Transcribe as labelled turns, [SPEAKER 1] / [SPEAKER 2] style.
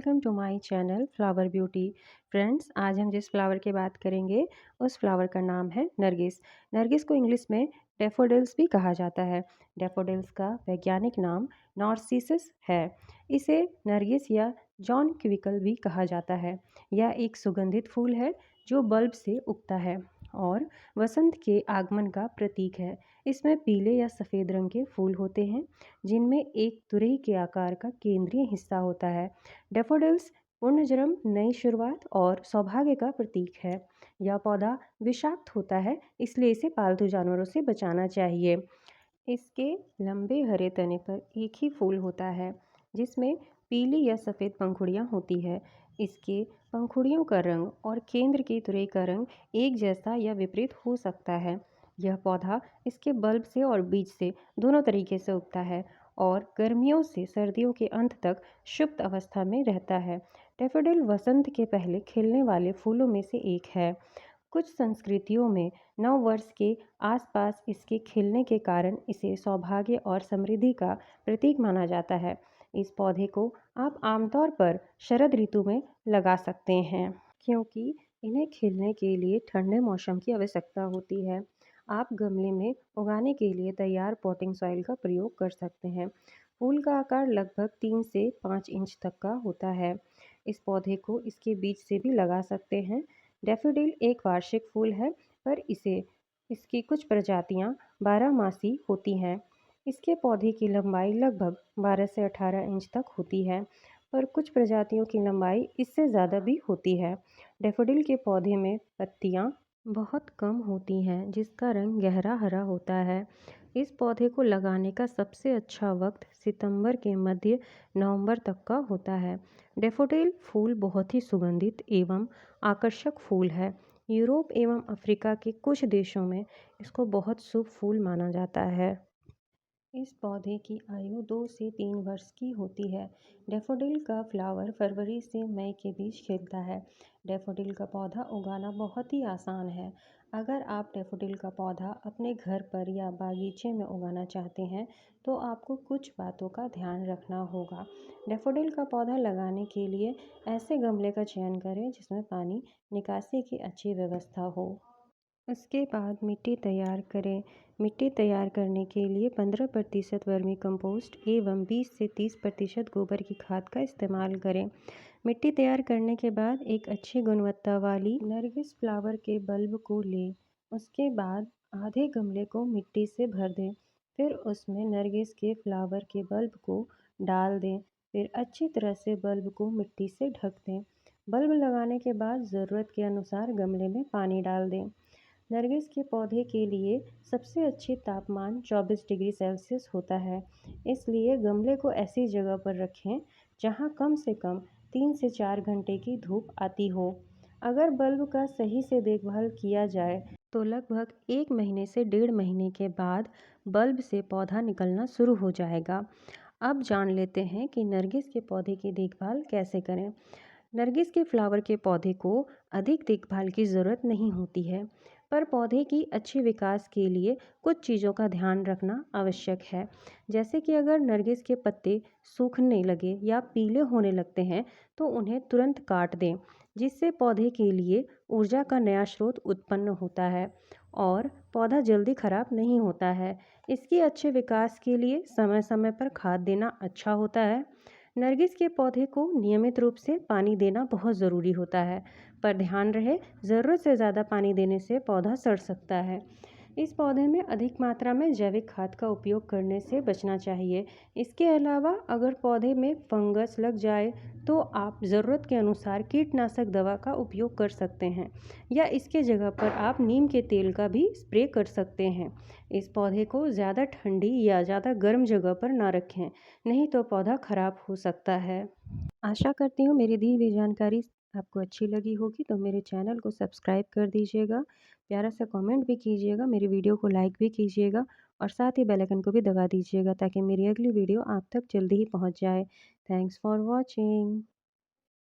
[SPEAKER 1] Welcome to my channel flower beauty. Friends, आज हम जिस फ्लावर की बात करेंगे उस फ्लावर का नाम है नरगिस। नरगिस को इंग्लिश में डैफोडिल्स भी कहा जाता है। डैफोडिल्स का वैज्ञानिक नाम नार्सिसस है। इसे नरगिस या जॉन क्विकल भी कहा जाता है। यह एक सुगंधित फूल है जो बल्ब से उगता है और वसंत के आगमन का प्रतीक है। इसमें पीले या सफ़ेद रंग के फूल होते हैं जिनमें एक तुरही के आकार का केंद्रीय हिस्सा होता है। डैफोडिल्स पुनर्जन्म, नई शुरुआत और सौभाग्य का प्रतीक है। यह पौधा विषाक्त होता है, इसलिए इसे पालतू जानवरों से बचाना चाहिए। इसके लंबे हरे तने पर एक ही फूल होता है जिसमें पीली या सफ़ेद पंखुड़ियाँ होती है। इसके पंखुड़ियों का रंग और केंद्र की तुरई का रंग एक जैसा या विपरीत हो सकता है। यह पौधा इसके बल्ब से और बीज से दोनों तरीके से उगता है और गर्मियों से सर्दियों के अंत तक सुप्त अवस्था में रहता है। डैफोडिल वसंत के पहले खिलने वाले फूलों में से एक है। कुछ संस्कृतियों में नव वर्ष के आसपास इसके खिलने के कारण इसे सौभाग्य और समृद्धि का प्रतीक माना जाता है। इस पौधे को आप आमतौर पर शरद ऋतु में लगा सकते हैं क्योंकि इन्हें खिलने के लिए ठंडे मौसम की आवश्यकता होती है। आप गमले में उगाने के लिए तैयार पॉटिंग सॉइल का प्रयोग कर सकते हैं। फूल का आकार लगभग 3 से 5 इंच तक का होता है। इस पौधे को इसके बीज से भी लगा सकते हैं। डैफोडिल एक वार्षिक फूल है, पर इसकी कुछ प्रजातियां बारहमासी होती हैं। इसके पौधे की लंबाई लगभग 12 से 18 इंच तक होती है, पर कुछ प्रजातियों की लंबाई इससे ज़्यादा भी होती है। डैफोडिल के पौधे में पत्तियां बहुत कम होती हैं, जिसका रंग गहरा हरा होता है। इस पौधे को लगाने का सबसे अच्छा वक्त सितंबर के मध्य नवंबर तक का होता है। डैफोडिल फूल बहुत ही सुगंधित एवं आकर्षक फूल है। यूरोप एवं अफ्रीका के कुछ देशों में इसको बहुत शुभ फूल माना जाता है। इस पौधे की आयु 2 से 3 वर्ष की होती है। डैफोडिल का फ्लावर फरवरी से मई के बीच खिलता है। डैफोडिल का पौधा उगाना बहुत ही आसान है। अगर आप डैफोडिल का पौधा अपने घर पर या बागीचे में उगाना चाहते हैं तो आपको कुछ बातों का ध्यान रखना होगा। डैफोडिल का पौधा लगाने के लिए ऐसे गमले का चयन करें जिसमें पानी निकासी की अच्छी व्यवस्था हो। उसके बाद मिट्टी तैयार करें। मिट्टी तैयार करने के लिए 15% वर्मी कंपोस्ट एवं 20 से 30% गोबर की खाद का इस्तेमाल करें। मिट्टी तैयार करने के बाद एक अच्छी गुणवत्ता वाली नरगिस फ्लावर के बल्ब को लें। उसके बाद आधे गमले को मिट्टी से भर दें। फिर उसमें नरगिस के फ्लावर के बल्ब को डाल दें। फिर अच्छी तरह से बल्ब को मिट्टी से ढक दें। बल्ब लगाने के बाद ज़रूरत के अनुसार गमले में पानी डाल दें। नरगिस के पौधे के लिए सबसे अच्छी तापमान 24 डिग्री सेल्सियस होता है, इसलिए गमले को ऐसी जगह पर रखें जहां कम से कम 3 से 4 घंटे की धूप आती हो। अगर बल्ब का सही से देखभाल किया जाए तो लगभग 1 महीने से 1.5 महीने के बाद बल्ब से पौधा निकलना शुरू हो जाएगा। अब जान लेते हैं कि नरगिस के पौधे की देखभाल कैसे करें। नरगिस के फ्लावर के पौधे को अधिक देखभाल की ज़रूरत नहीं होती है, पर पौधे की अच्छी विकास के लिए कुछ चीज़ों का ध्यान रखना आवश्यक है। जैसे कि अगर नरगिस के पत्ते सूखने लगे या पीले होने लगते हैं तो उन्हें तुरंत काट दें, जिससे पौधे के लिए ऊर्जा का नया स्रोत उत्पन्न होता है और पौधा जल्दी खराब नहीं होता है। इसके अच्छे विकास के लिए समय समय पर खाद देना अच्छा होता है। नरगिस के पौधे को नियमित रूप से पानी देना बहुत ज़रूरी होता है, पर ध्यान रहे ज़रूरत से ज़्यादा पानी देने से पौधा सड़ सकता है। इस पौधे में अधिक मात्रा में जैविक खाद का उपयोग करने से बचना चाहिए। इसके अलावा अगर पौधे में फंगस लग जाए तो आप ज़रूरत के अनुसार कीटनाशक दवा का उपयोग कर सकते हैं या इसके जगह पर आप नीम के तेल का भी स्प्रे कर सकते हैं। इस पौधे को ज़्यादा ठंडी या ज़्यादा गर्म जगह पर ना रखें, नहीं तो पौधा खराब हो सकता है। आशा करती हूँ मेरी दी हुई जानकारी आपको अच्छी लगी होगी, तो मेरे चैनल को सब्सक्राइब कर दीजिएगा, प्यारा सा कमेंट भी कीजिएगा, मेरी वीडियो को लाइक भी कीजिएगा और साथ ही बेल आइकन को भी दबा दीजिएगा ताकि मेरी अगली वीडियो आप तक जल्दी ही पहुँच जाए। Thanks for watching.